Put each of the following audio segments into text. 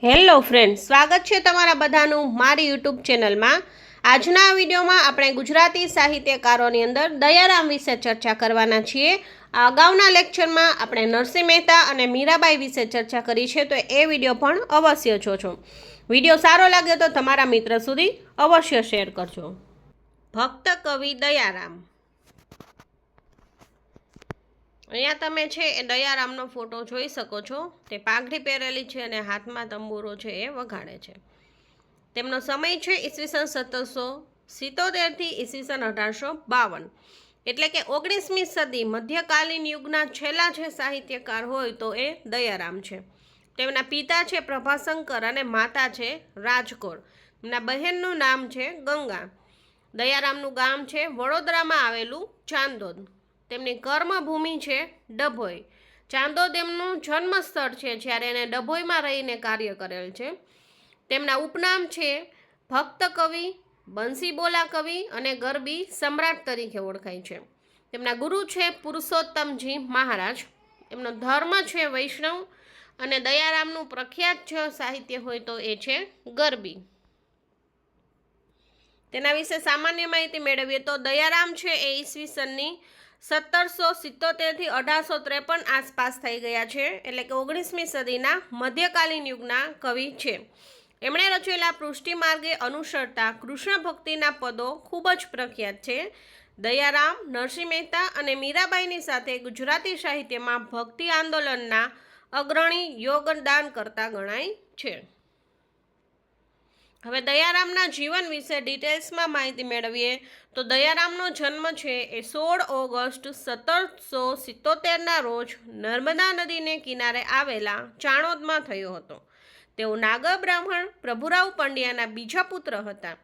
Hello friends, સ્વાગત છે તમારા બધાનું મારી યુટ્યુબ ચેનલમાં। આજના વિડીયોમાં આપણે ગુજરાતી સાહિત્યકારોની અંદર દયારામ વિશે ચર્ચા કરવાના છીએ। અગાઉના લેક્ચરમાં આપણે નરસિંહ મહેતા અને મીરાબાઈ વિશે ચર્ચા કરી છે, તો એ વિડીયો પણ અવશ્ય જોજો। વિડીયો સારો લાગે તો તમારા મિત્ર સુધી અવશ્ય શેર કરજો। ભક્ત કવિ દયારામ। અહીંયા તમે છે એ દયારામનો ફોટો જોઈ શકો છો। તે પાઘડી પહેરેલી છે અને હાથમાં તંબુરો છે એ વગાડે છે। તેમનો સમય છે ઈસવીસન 1777 થી ઈસવીસન 1852, એટલે કે 19મી સદી મધ્યકાલીન યુગના છેલ્લા જે સાહિત્યકાર હોય તો એ દયારામ છે। તેમના પિતા છે પ્રભાશંકર અને માતા છે રાજકોર। એમના બહેનનું નામ છે ગંગા। દયારામનું ગામ છે વડોદરામાં આવેલું ચાંદોદ। તેમની કર્મભૂમિ છે ડભોઈ। ચાંદોદ એમનું જન્મ સ્થળ છે, જ્યારે એને ડભોઈમાં રહીને કાર્ય કરેલ છે। તેમના ઉપનામ છે ભક્ત કવિ, બંસીબોલા કવિ અને ગરબી સમ્રાટ તરીકે ઓળખાય છે। તેમના ગુરુ છે પુરુષોત્તમજી મહારાજ। એમનો ધર્મ છે વૈષ્ણવ અને દયારામનું પ્રખ્યાત જે સાહિત્ય હોય તો એ છે ગરબી। તેના વિશે સામાન્ય માહિતી મેળવીએ તો દયારામ છે એ ઈસવીસનની 1777 થી 1853 આસપાસ થઈ ગયા છે, એટલે કે 19મી સદીના મધ્યકાલીન યુગના કવિ છે। એમણે રચેલા પૃષ્ટિ માર્ગે અનુસરતા કૃષ્ણ ભક્તિના પદો ખૂબ જ પ્રખ્યાત છે। દયારામ, નરસિંહ મહેતા અને મીરાબાઈની સાથે ગુજરાતી સાહિત્યમાં ભક્તિ આંદોલનના અગ્રણી યોગદાન કરતા ગણાય છે। હવે દયારામના જીવન વિશે ડિટેલ્સમાં માહિતી મેળવીએ તો દયારામનો જન્મ છે એ 16 ઓગસ્ટ 1777ના રોજ નર્મદા નદીને કિનારે આવેલા ચાણોદમાં થયો હતો। તેઓ નાગર બ્રાહ્મણ પ્રભુરાવ પંડ્યાના બીજા પુત્ર હતા।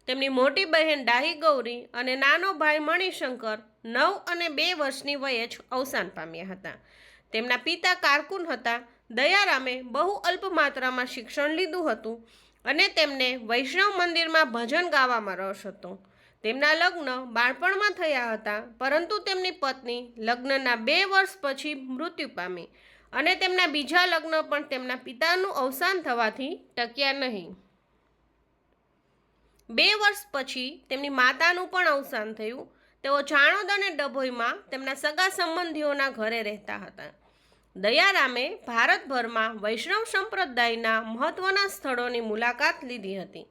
તેમની મોટી બહેન ડાહી ગૌરી અને નાનો ભાઈ મણિશંકર 9 અને 2 વર્ષની વયે જ અવસાન પામ્યા હતા। તેમના પિતા કારકુન હતા। દયારામે બહુ અલ્પ માત્રામાં શિક્ષણ લીધું હતું અને તેમને વૈષ્ણવ મંદિરમાં ભજન ગાવામાં રસ હતો। તેમના લગ્ન બાળપણમાં થયા હતા, પરંતુ તેમની પત્ની લગ્નના 2 વર્ષ પછી મૃત્યુ પામી અને તેમના બીજા લગ્ન પણ તેમના પિતાનું અવસાન થવાથી ટક્યા નહીં। 2 વર્ષ પછી તેમની માતાનું પણ અવસાન થયું। તેઓ ચાણોદ અને ડભોઈમાં તેમના સગા સંબંધીઓના ઘરે રહેતા હતા। દયારામે ભારતભરમાં વૈષ્ણવ સંપ્રદાયના મહત્વના સ્થળોની મુલાકાત લીધી હતી।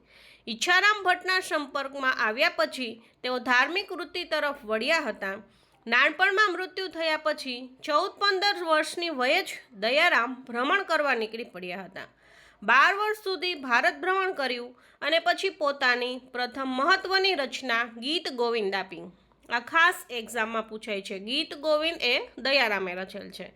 ઈચ્છારામ ભટ્ટના સંપર્કમાં આવ્યા પછી તેઓ ધાર્મિક વૃત્તિ તરફ વળ્યા હતા। નાનપણમાં મૃત્યુ થયા પછી 14-15 વર્ષની વયે જ દયારામ ભ્રમણ કરવા નીકળી પડ્યા હતા। 12 વર્ષ સુધી ભારત ભ્રમણ કર્યું અને પછી પોતાની પ્રથમ મહત્વની રચના ગીત ગોવિંદ આપી। આ ખાસ એક્ઝામમાં પૂછાય છે। ગીત ગોવિંદ એ દયારામે રચેલ છે।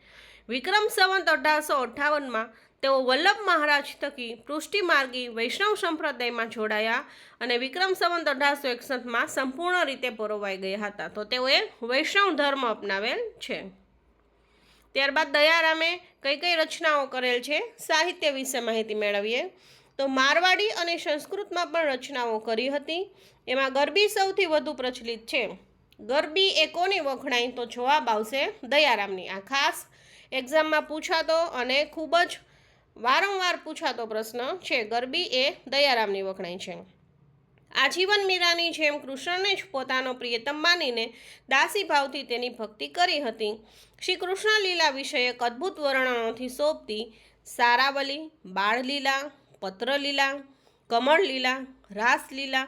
વિક્રમ સંવત 1858માં તેઓ વલ્લભ મહારાજ થકી પૃષ્ટિ માર્ગી વૈષ્ણવ સંપ્રદાયમાં જોડાયા અને વિક્રમ સંવત 1861માં સંપૂર્ણ રીતે પરોવાઈ ગયા હતા। તો તેઓએ વૈષ્ણવ ધર્મ અપનાવેલ છે। ત્યારબાદ દયારામે કઈ કઈ રચનાઓ કરેલ છે, સાહિત્ય વિશે માહિતી મેળવીએ તો મારવાડી અને સંસ્કૃતમાં પણ રચનાઓ કરી હતી। એમાં ગરબી સૌથી વધુ પ્રચલિત છે। ગરબી એ કોની વખણાઈ, તો જવાબ આવશે દયારામની। આ ખાસ એક્ઝામમાં પૂછાતો અને ખૂબ જ વારંવાર પૂછાતો પ્રશ્ન છે। ગરબી એ દયારામની વખણાઈ છે। આજીવન મીરાની જેમ કૃષ્ણને જ પોતાનો પ્રિયતમ માનીને દાસી ભાવથી તેની ભક્તિ કરી હતી। શ્રી કૃષ્ણ લીલા વિષયક અદ્ભુત વર્ણનોથી શોભતી સારાવલી, બાળલીલા, પત્રલીલા, કમળલીલા, રાસલીલા,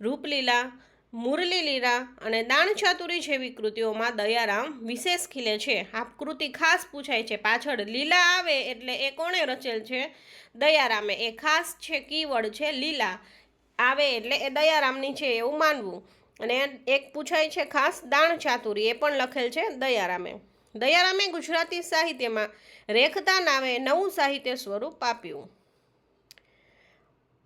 રૂપલીલા, મુરલી લીલા અને દાણ ચાતુરી જેવી કૃતિઓમાં દયારામ વિશેષ ખીલે છે। આ કૃતિ ખાસ પૂછાય છે। પાછળ લીલા આવે એટલે એ કોણે રચેલ છે? દયારામે। એ ખાસ છે, કીવર્ડ છે લીલા આવે એટલે એ દયારામની છે એવું માનવું। અને એક પૂછાય છે ખાસ દાણ ચાતુરી, એ પણ લખેલ છે દયારામે। દયારામે ગુજરાતી સાહિત્યમાં રેખતા નામે નવું સાહિત્ય સ્વરૂપ આપ્યું।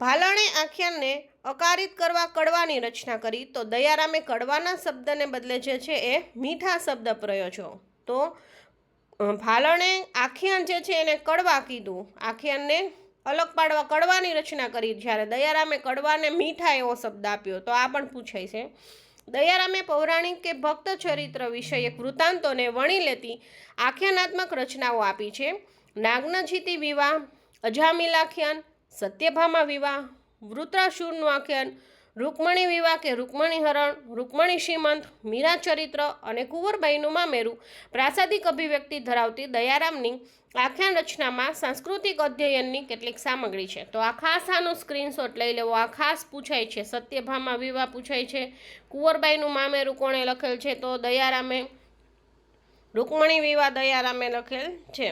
ભાલણે આખ્યાનને અકારિત કરવા કડવાની રચના કરી, તો દયારામે કડવાના શબ્દને બદલે જે છે એ મીઠા શબ્દ પ્રયોજ્યો। તો ભાલણે આખ્યાન જે છે એને કડવા કીધું, આખ્યાનને અલગ પાડવા કડવાની રચના કરી, જ્યારે દયારામે કડવાને મીઠા એવો શબ્દ આપ્યો। તો આ પણ પૂછાય છે। દયારામે પૌરાણિક કે ભક્ત ચરિત્ર વિષયક વૃત્તાંતોને વણી લેતી આખ્યાનાત્મક રચનાઓ આપી છે। નાગ્નજીતી વિવાહ, અજામિલાખ્યાન, સત્યભામા વિવાહ, વૃત્રાસુરનું આખ્યાન, રૂકમણી વિવાહ કે રૂકમણી હરણ, રૂકમણી શ્રીમંત, મીરા ચરિત્ર અને કુંવરબાઈનું મામેરું પ્રાસાદિક અભિવ્યક્તિ ધરાવતી દયારામની આખ્યાન રચનામાં સાંસ્કૃતિક અધ્યયનની કેટલીક સામગ્રી છે. તો આ ખાસ આનો સ્ક્રીનશોટ લઈ લેવો. આ ખાસ પૂછાય છે. સત્યભામા વિવાહ પૂછાય છે. કુંવરબાઈનું મામેરું કોણે લખેલ છે? તો દયારામે. રૂકમણી વિવાહ દયારામે લખેલ છે.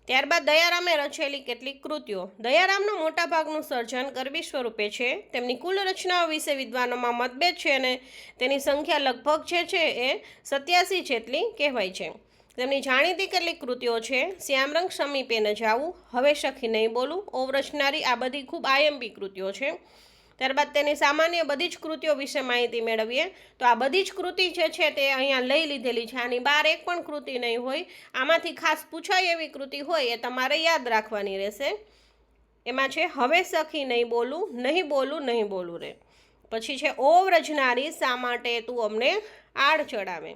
ત્યારબાદ દયારામે રચેલી કેટલીક કૃતિઓ. દયારામનું મોટાભાગનું સર્જન ગરબી સ્વરૂપે છે. તેમની કુલ રચનાઓ વિશે વિદ્વાનોમાં મતભેદ છે અને તેની સંખ્યા લગભગ જે છે એ 87 જેટલી કહેવાય છે. તેમની જાણીતી કેટલીક કૃતિઓ છે: શ્યામરંગ સમીપે ન જાવું, હવે સખી નહીં બોલું, ઓવરચનારી. આ બધી ખૂબ આઈએમપી કૃતિઓ છે. ત્યારબાદ તેની સામાન્ય બધી જ કૃતિઓ વિશે માહિતી મેળવીએ. તો આ બધી જ કૃતિ જે છે તે અહીંયા લઈ લીધેલી છે. આની બહાર એક પણ કૃતિ નહીં હોય. આમાંથી ખાસ પૂછાય એવી કૃતિ હોય એ તમારે યાદ રાખવાની રહેશે. એમાં છે હવે સખી નહીં બોલું, નહીં બોલું, નહીં બોલું રે. પછી છે ઓ વ્રજનારી, શા માટે તું અમને આડ ચડાવે,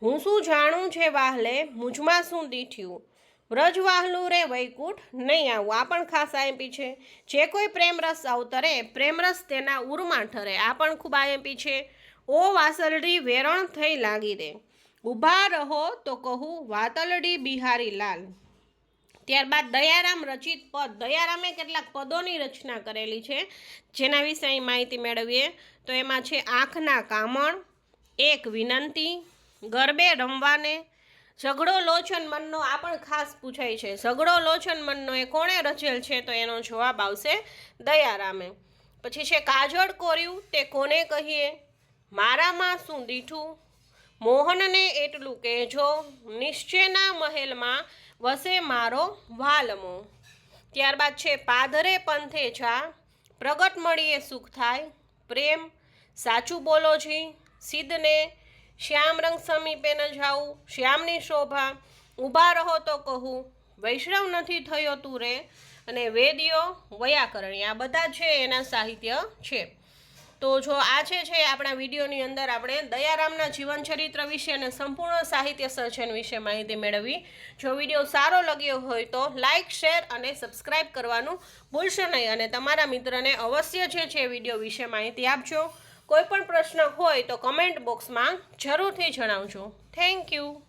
હું શું જાણું છે વાહલે, મુજમાં શું દીઠ્યું, વ્રજ વાહલું રે વૈકુંઠ નહીં આવું. આ પણ ખાસ આઈએમપી છે. જે કોઈ પ્રેમરસ અવતરે, પ્રેમરસ તેના ઉરમાં ઠરે. આ પણ ખૂબ આઈએમપી છે. ઓ વાસલડી વેરણ થઈ લાગી રે, ઊભા રહો તો કહું વાતલડી બિહારી લાલ. ત્યારબાદ દયારામ રચિત પદ. દયારામે કેટલાક પદોની રચના કરેલી છે જેના વિશે અહીં માહિતી મેળવીએ. તો એમાં છે આંખના કામણ, એક વિનંતી, ગરબે રમવાને, ઝઘડો લોચન મનનો. આ પણ ખાસ પૂછાય છે. ઝઘડો લોચન મનનો એ કોણે રચેલ છે? તો એનો જવાબ આવશે દયારામે. પછી છે કાજળ કોર્યું તે કોને કહીએ, મારામાં શું દીઠું, મોહનને એટલું કહેજો, નિશ્ચયના મહેલમાં વસે મારો વાલમો. ત્યારબાદ છે પાદરે પંથે જા, પ્રગટ મળીએ સુખ થાય, પ્રેમ, સાચું બોલો જી, સિદ્ધને, શ્યામરંગ સમીપે ન જાવું, શ્યામની શોભા, ઊભા રહો તો કહું, વૈષ્ણવ નથી થયો તું રે, અને વેદીઓ વૈયાકરણી. આ બધા છે એના સાહિત્ય છે. તો જો આ છે આપણા વિડીયોની અંદર આપણે દયારામના જીવનચરિત્ર વિશે અને સંપૂર્ણ સાહિત્ય સર્જન વિશે માહિતી મેળવી. જો વિડીયો સારો લાગ્યો હોય તો લાઇક, શેર અને સબસ્ક્રાઈબ કરવાનું ભૂલશો નહીં. અને તમારા મિત્રને અવશ્ય છે વિડીયો વિશે માહિતી આપજો. કોઈ પણ પ્રશ્ન હોય તો કમેન્ટ બોક્સમાં જરૂરથી જણાવજો. Thank you.